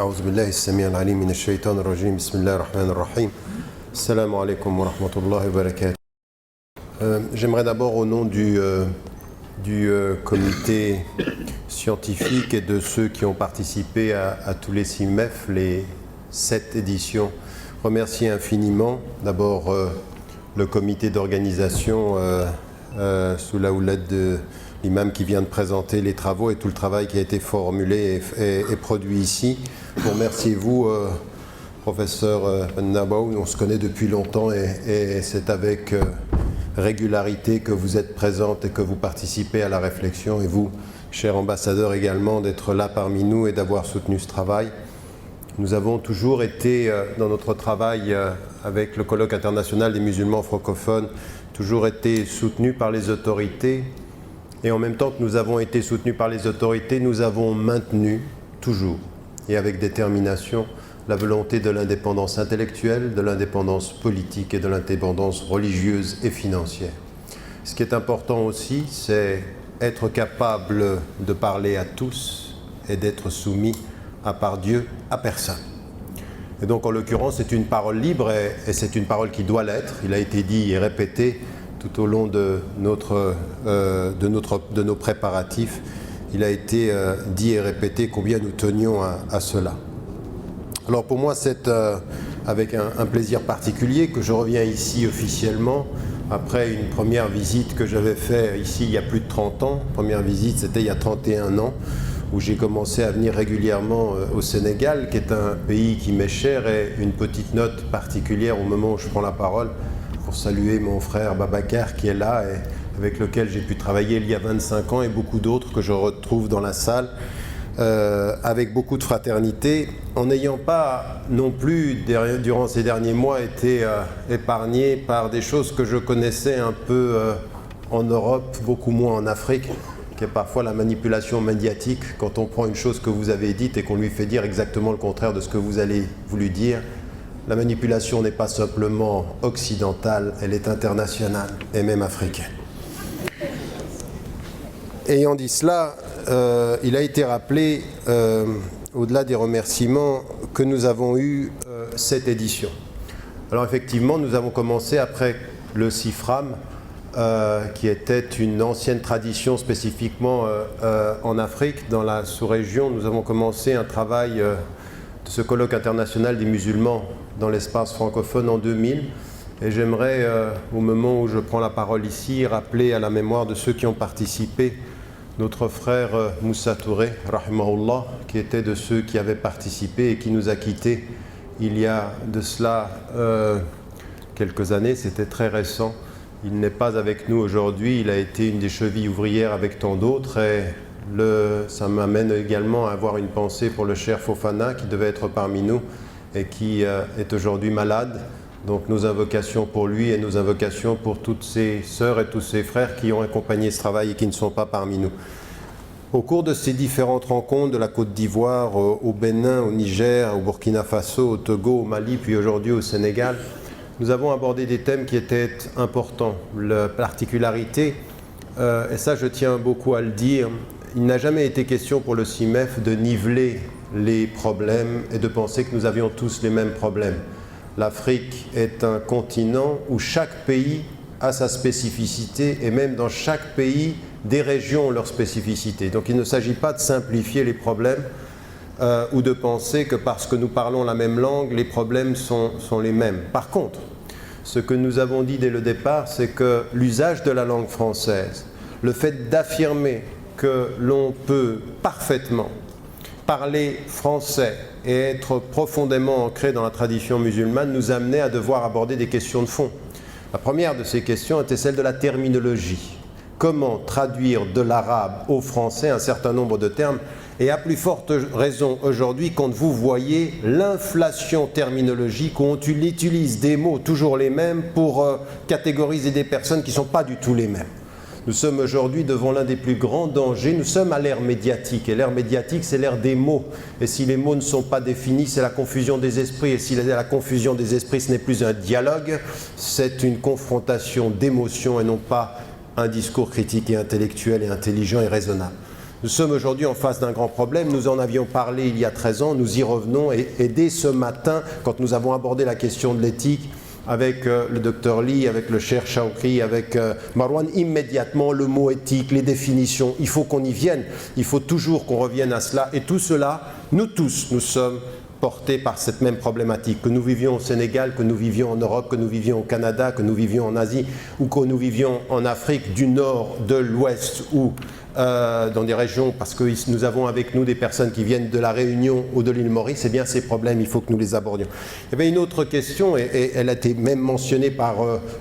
أعوذ بالله السميع العليم من الشيطان الرجيم بسم الله الرحمن الرحيم السلام عليكم ورحمة الله وبركاته. J'aimerais d'abord au nom du comité scientifique et de ceux qui ont participé à tous les CIMEF, les 7 éditions, remercier infiniment d'abord le comité d'organisation sous la houlette de l'imam qui vient de présenter les travaux et tout le travail qui a été formulé et produit ici. Pour remercier vous, professeur Nabaou, on se connaît depuis longtemps et c'est avec régularité que vous êtes présente et que vous participez à la réflexion, et vous, cher ambassadeur également, d'être là parmi nous et d'avoir soutenu ce travail. Nous avons toujours été dans notre travail avec le colloque international des musulmans francophones, toujours été soutenus par les autorités. Et en même temps que nous avons été soutenus par les autorités, nous avons maintenu toujours et avec détermination la volonté de l'indépendance intellectuelle, de l'indépendance politique et de l'indépendance religieuse et financière. Ce qui est important aussi, c'est être capable de parler à tous et d'être soumis à part Dieu à personne. Et donc en l'occurrence, c'est une parole libre et c'est une parole qui doit l'être. Il a été dit et répété tout au long de nos préparatifs, il a été dit et répété combien nous tenions à cela. Alors pour moi, c'est avec un plaisir particulier que je reviens ici officiellement, après une première visite que j'avais faite ici il y a plus de 30 ans. Première visite, c'était il y a 31 ans, où j'ai commencé à venir régulièrement au Sénégal, qui est un pays qui m'est cher, et une petite note particulière au moment où je prends la parole, pour saluer mon frère Babacar qui est là et avec lequel j'ai pu travailler il y a 25 ans et beaucoup d'autres que je retrouve dans la salle avec beaucoup de fraternité, en n'ayant pas non plus durant ces derniers mois été épargné par des choses que je connaissais un peu en Europe, beaucoup moins en Afrique, qui est parfois la manipulation médiatique, quand on prend une chose que vous avez dite et qu'on lui fait dire exactement le contraire de ce que vous allez voulu dire. La manipulation n'est pas simplement occidentale, elle est internationale et même africaine. Ayant dit cela, il a été rappelé, au-delà des remerciements, que nous avons eu cette édition. Alors effectivement, nous avons commencé après le CIFRAM, qui était une ancienne tradition spécifiquement en Afrique, dans la sous-région. Nous avons commencé un travail de ce colloque international des musulmans dans l'espace francophone en 2000, et j'aimerais, au moment où je prends la parole ici, rappeler à la mémoire de ceux qui ont participé notre frère Moussa Touré, rahimahullah, qui était de ceux qui avaient participé et qui nous a quittés il y a de cela quelques années, c'était très récent. Il n'est pas avec nous aujourd'hui, il a été une des chevilles ouvrières avec tant d'autres, et ça m'amène également à avoir une pensée pour le cher Fofana qui devait être parmi nous et qui est aujourd'hui malade. Donc nos invocations pour lui et nos invocations pour toutes ses sœurs et tous ses frères qui ont accompagné ce travail et qui ne sont pas parmi nous. Au cours de ces différentes rencontres de la Côte d'Ivoire, au Bénin, au Niger, au Burkina Faso, au Togo, au Mali, puis aujourd'hui au Sénégal, nous avons abordé des thèmes qui étaient importants. La particularité, et ça je tiens beaucoup à le dire, il n'a jamais été question pour le CIMEF de niveler les problèmes et de penser que nous avions tous les mêmes problèmes. L'Afrique est un continent où chaque pays a sa spécificité, et même dans chaque pays, des régions ont leur spécificité. Donc il ne s'agit pas de simplifier les problèmes ou de penser que parce que nous parlons la même langue, les problèmes sont les mêmes. Par contre, ce que nous avons dit dès le départ, c'est que l'usage de la langue française, le fait d'affirmer que l'on peut parfaitement parler français et être profondément ancré dans la tradition musulmane nous amenait à devoir aborder des questions de fond. La première de ces questions était celle de la terminologie. Comment traduire de l'arabe au français un certain nombre de termes, et à plus forte raison aujourd'hui quand vous voyez l'inflation terminologique où on utilise des mots toujours les mêmes pour catégoriser des personnes qui ne sont pas du tout les mêmes. Nous sommes aujourd'hui devant l'un des plus grands dangers. Nous sommes à l'ère médiatique, et l'ère médiatique, c'est l'ère des mots. Et si les mots ne sont pas définis, c'est la confusion des esprits. Et si la confusion des esprits, ce n'est plus un dialogue, c'est une confrontation d'émotions et non pas un discours critique et intellectuel et intelligent et raisonnable. Nous sommes aujourd'hui en face d'un grand problème, nous en avions parlé il y a 13 ans, nous y revenons et dès ce matin, quand nous avons abordé la question de l'éthique, avec le docteur Lee, avec le cher Shawki, avec Marwan, immédiatement le mot éthique, les définitions, il faut qu'on y vienne, il faut toujours qu'on revienne à cela. Et tout cela, nous tous, nous sommes portés par cette même problématique, que nous vivions au Sénégal, que nous vivions en Europe, que nous vivions au Canada, que nous vivions en Asie, ou que nous vivions en Afrique du Nord, de l'Ouest, ou dans des régions, parce que nous avons avec nous des personnes qui viennent de la Réunion ou de l'île Maurice, c'est bien ces problèmes, il faut que nous les abordions. Il y avait une autre question, et elle a été même mentionnée par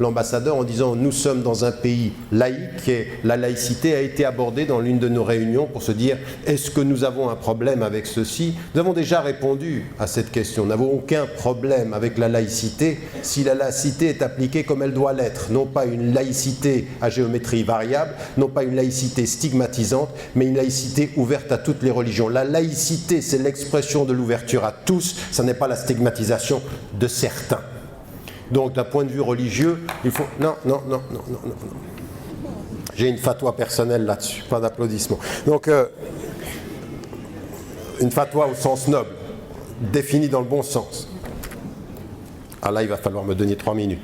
l'ambassadeur en disant « Nous sommes dans un pays laïque et la laïcité a été abordée dans l'une de nos réunions pour se dire « Est-ce que nous avons un problème avec ceci ?» Nous avons déjà répondu à cette question. Nous n'avons aucun problème avec la laïcité si la laïcité est appliquée comme elle doit l'être. Non pas une laïcité à géométrie variable, non pas une laïcité stigmatisante, mais une laïcité ouverte à toutes les religions. La laïcité, c'est l'expression de l'ouverture à tous, ça n'est pas la stigmatisation de certains. Donc, d'un point de vue religieux, il faut... Non. J'ai une fatwa personnelle là-dessus, pas d'applaudissements. Donc, une fatwa au sens noble, définie dans le bon sens. Ah là, il va falloir me donner 3 minutes.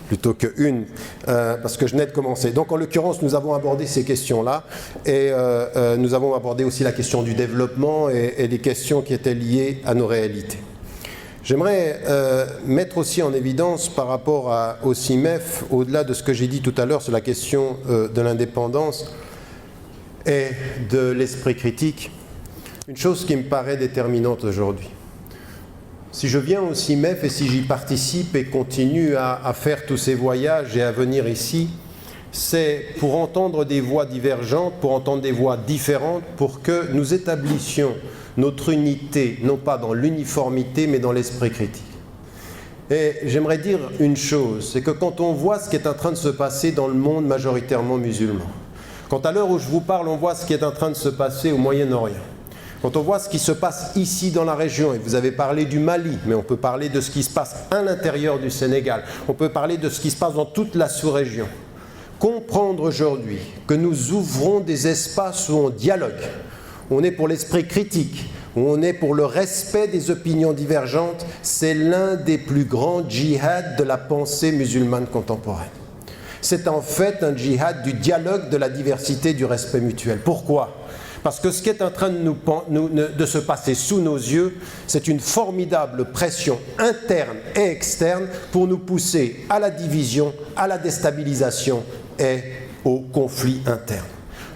Plutôt qu'une, parce que je venais de commencer. Donc en l'occurrence, nous avons abordé ces questions-là, et nous avons abordé aussi la question du développement et des questions qui étaient liées à nos réalités. J'aimerais mettre aussi en évidence par rapport au CIMEF, au-delà de ce que j'ai dit tout à l'heure sur la question de l'indépendance et de l'esprit critique, une chose qui me paraît déterminante aujourd'hui. Si je viens au CIMEF et si j'y participe et continue à faire tous ces voyages et à venir ici, c'est pour entendre des voix divergentes, pour entendre des voix différentes, pour que nous établissions notre unité, non pas dans l'uniformité, mais dans l'esprit critique. Et j'aimerais dire une chose, c'est que quand on voit ce qui est en train de se passer dans le monde majoritairement musulman, quand à l'heure où je vous parle, on voit ce qui est en train de se passer au Moyen-Orient, quand on voit ce qui se passe ici dans la région, et vous avez parlé du Mali, mais on peut parler de ce qui se passe à l'intérieur du Sénégal, on peut parler de ce qui se passe dans toute la sous-région. Comprendre aujourd'hui que nous ouvrons des espaces où on dialogue, où on est pour l'esprit critique, où on est pour le respect des opinions divergentes, c'est l'un des plus grands djihad de la pensée musulmane contemporaine. C'est en fait un djihad du dialogue, de la diversité, du respect mutuel. Pourquoi ? Parce que ce qui est en train de se passer sous nos yeux, c'est une formidable pression interne et externe pour nous pousser à la division, à la déstabilisation et au conflit interne.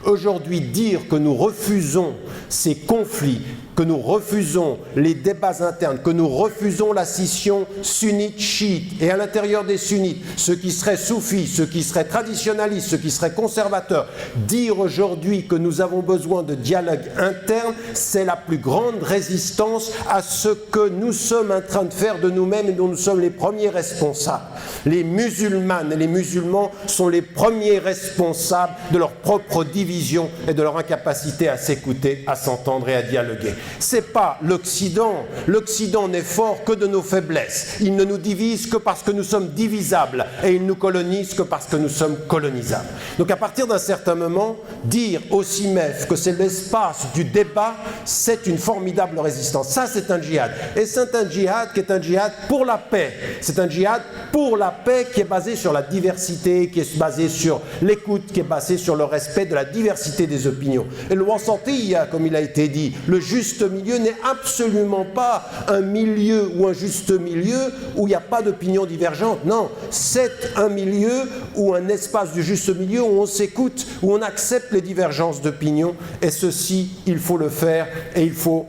Aujourd'hui, dire que nous refusons ces conflits, que nous refusons les débats internes, que nous refusons la scission sunnite-chiite, et à l'intérieur des sunnites, ceux qui seraient soufis, ceux qui seraient traditionalistes, ceux qui seraient conservateurs, dire aujourd'hui que nous avons besoin de dialogue interne, c'est la plus grande résistance à ce que nous sommes en train de faire de nous-mêmes et dont nous sommes les premiers responsables. Les musulmanes et les musulmans sont les premiers responsables de leur propre division et de leur incapacité à s'écouter, à s'entendre et à dialoguer. C'est pas l'Occident. L'Occident n'est fort que de nos faiblesses. Il ne nous divise que parce que nous sommes divisables et il nous colonise que parce que nous sommes colonisables. Donc à partir d'un certain moment, dire au CIMEF que c'est l'espace du débat, c'est une formidable résistance. Ça, c'est un djihad. Et c'est un djihad qui est un djihad pour la paix. C'est un djihad pour la paix qui est basé sur la diversité, qui est basé sur l'écoute, qui est basé sur le respect de la diversité des opinions. Et le wasatiyya, comme il a été dit, le juste milieu n'est absolument pas un milieu ou un juste milieu où il n'y a pas d'opinions divergentes. Non, c'est un milieu ou un espace du juste milieu où on s'écoute, où on accepte les divergences d'opinions. Et ceci, il faut le faire et il faut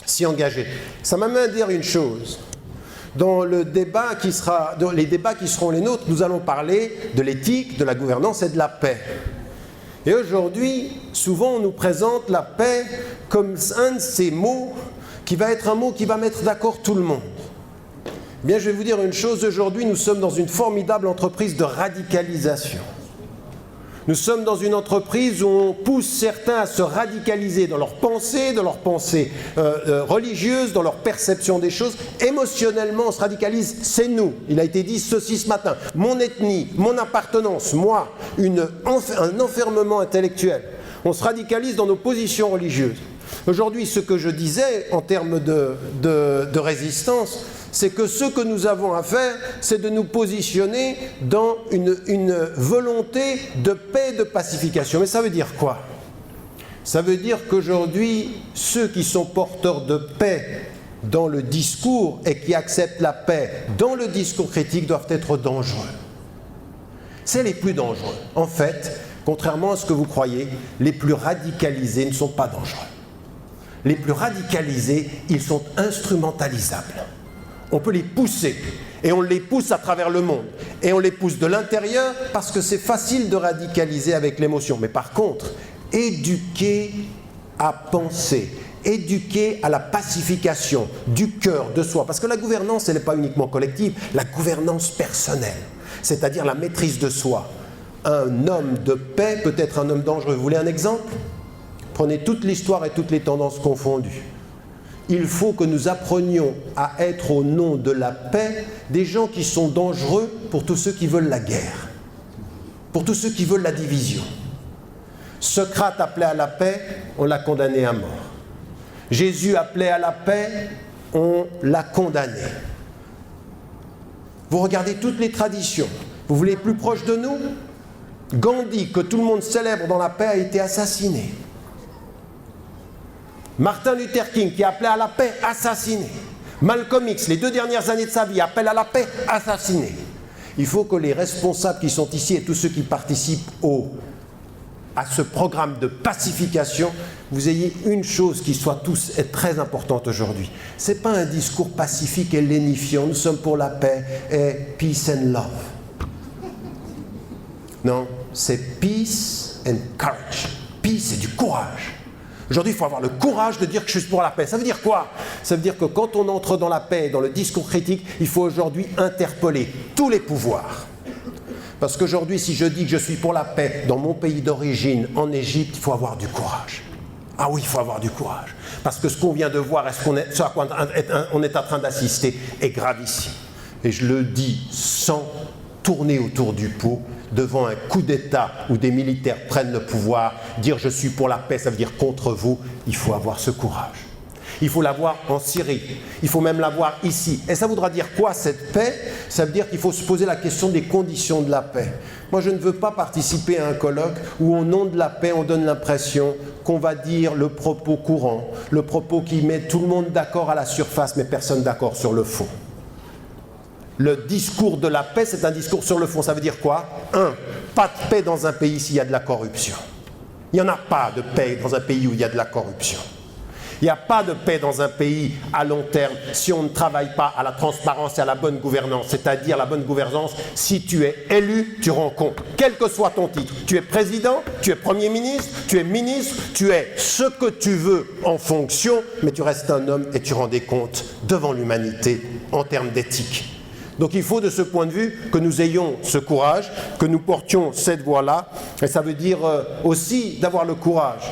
s'y engager. Ça m'amène à dire une chose. Dans les débats qui seront les nôtres, nous allons parler de l'éthique, de la gouvernance et de la paix. Et aujourd'hui, souvent on nous présente la paix comme un de ces mots qui va être un mot qui va mettre d'accord tout le monde. Eh bien, je vais vous dire une chose, aujourd'hui nous sommes dans une formidable entreprise de radicalisation. Nous sommes dans une entreprise où on pousse certains à se radicaliser dans leurs pensées religieuses, dans leur perception des choses. Émotionnellement, on se radicalise, c'est nous. Il a été dit ceci ce matin. Mon ethnie, mon appartenance, moi, un enfermement intellectuel. on se radicalise dans nos positions religieuses. Aujourd'hui, ce que je disais en termes de résistance, c'est que ce que nous avons à faire, c'est de nous positionner dans une volonté de paix et de pacification. Mais ça veut dire quoi? Ça veut dire qu'aujourd'hui, ceux qui sont porteurs de paix dans le discours et qui acceptent la paix dans le discours critique doivent être dangereux. C'est les plus dangereux. En fait, contrairement à ce que vous croyez, les plus radicalisés ne sont pas dangereux. Les plus radicalisés, ils sont instrumentalisables. On peut les pousser, et on les pousse à travers le monde. Et on les pousse de l'intérieur parce que c'est facile de radicaliser avec l'émotion. Mais par contre, éduquer à penser, éduquer à la pacification du cœur, de soi. Parce que la gouvernance, elle n'est pas uniquement collective, la gouvernance personnelle, c'est-à-dire la maîtrise de soi. Un homme de paix peut être un homme dangereux. Vous voulez un exemple? Prenez toute l'histoire et toutes les tendances confondues. Il faut que nous apprenions à être au nom de la paix des gens qui sont dangereux pour tous ceux qui veulent la guerre, pour tous ceux qui veulent la division. Socrate appelait à la paix, on l'a condamné à mort. Jésus appelait à la paix, on l'a condamné. Vous regardez toutes les traditions, vous voulez être plus proche de nous? Gandhi, que tout le monde célèbre dans la paix, a été assassiné. Martin Luther King, qui appelait à la paix, assassiné. Malcolm X, les 2 dernières années de sa vie, appelle à la paix, assassiné. Il faut que les responsables qui sont ici et tous ceux qui participent à ce programme de pacification, vous ayez une chose qui soit tous est très importante aujourd'hui. Ce n'est pas un discours pacifique et lénifiant, nous sommes pour la paix et peace and love. Non, c'est peace and courage. Peace, c'est du courage. Aujourd'hui, il faut avoir le courage de dire que je suis pour la paix. Ça veut dire quoi? Ça veut dire que quand on entre dans la paix, dans le discours critique, il faut aujourd'hui interpeller tous les pouvoirs. Parce qu'aujourd'hui, si je dis que je suis pour la paix dans mon pays d'origine, en Égypte, il faut avoir du courage. Ah oui, il faut avoir du courage. Parce que ce qu'on vient de voir, ce à quoi on est en train d'assister, est gravissime. Et je le dis sans tourner autour du pot, devant un coup d'État où des militaires prennent le pouvoir, dire je suis pour la paix, ça veut dire contre vous, il faut avoir ce courage. Il faut l'avoir en Syrie, il faut même l'avoir ici. Et ça voudra dire quoi cette paix? Ça veut dire qu'il faut se poser la question des conditions de la paix. Moi je ne veux pas participer à un colloque où au nom de la paix on donne l'impression qu'on va dire le propos courant, le propos qui met tout le monde d'accord à la surface mais personne d'accord sur le fond. Le discours de la paix, c'est un discours sur le fond. Ça veut dire quoi? 1. Pas de paix dans un pays s'il y a de la corruption. Il n'y en a pas de paix dans un pays où il y a de la corruption. Il n'y a pas de paix dans un pays à long terme si on ne travaille pas à la transparence et à la bonne gouvernance. C'est-à-dire la bonne gouvernance, si tu es élu, tu rends compte. Quel que soit ton titre. Tu es président, tu es premier ministre, tu es ministre, tu es ce que tu veux en fonction, mais tu restes un homme et tu rends des comptes devant l'humanité en termes d'éthique. Donc il faut de ce point de vue que nous ayons ce courage, que nous portions cette voie-là. Et ça veut dire aussi d'avoir le courage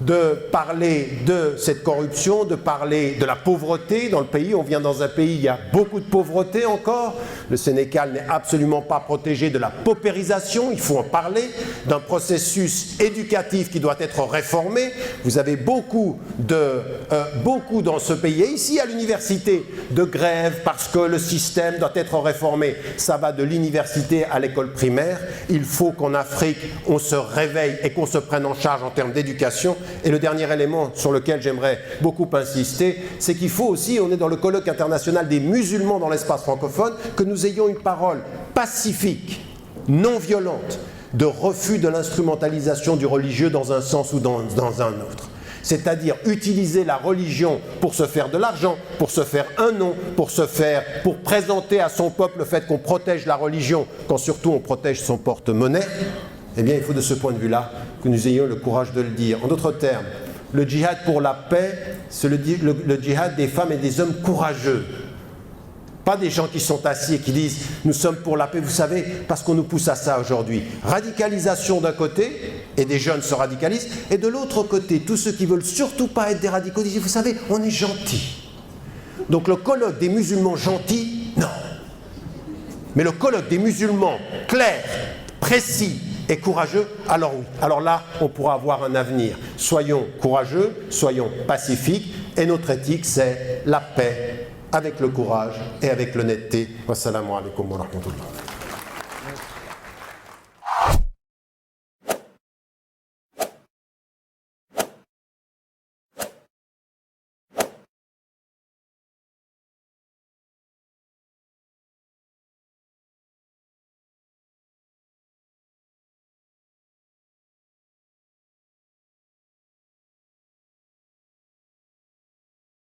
de parler de cette corruption, de parler de la pauvreté dans le pays. On vient dans un pays où il y a beaucoup de pauvreté encore. Le Sénégal n'est absolument pas protégé de la paupérisation, il faut en parler, d'un processus éducatif qui doit être réformé. Vous avez beaucoup dans ce pays, et ici à l'université, de grèves parce que le système doit être réformé. Ça va de l'université à l'école primaire. Il faut qu'en Afrique, on se réveille et qu'on se prenne en charge en termes d'éducation. Et le dernier élément sur lequel j'aimerais beaucoup insister, c'est qu'il faut aussi, on est dans le colloque international des musulmans dans l'espace francophone, que nous ayons une parole pacifique, non violente, de refus de l'instrumentalisation du religieux dans un sens ou dans un autre. C'est-à-dire utiliser la religion pour se faire de l'argent, pour se faire un nom, pour présenter à son peuple le fait qu'on protège la religion, quand surtout on protège son porte-monnaie. Eh bien, il faut de ce point de vue-là que nous ayons le courage de le dire. En d'autres termes, le djihad pour la paix, c'est le djihad des femmes et des hommes courageux. Pas des gens qui sont assis et qui disent « nous sommes pour la paix », vous savez, parce qu'on nous pousse à ça aujourd'hui. Radicalisation d'un côté, et des jeunes se radicalisent, et de l'autre côté, tous ceux qui veulent surtout pas être des radicaux disent « vous savez, on est gentils ». Donc le colloque des musulmans gentils, non. Mais le colloque des musulmans clairs, précis, et courageux, alors oui. Alors là, on pourra avoir un avenir. Soyons courageux, soyons pacifiques, et notre éthique, c'est la paix avec le courage et avec l'honnêteté. Wassalamu alaikum wa rahmatullah.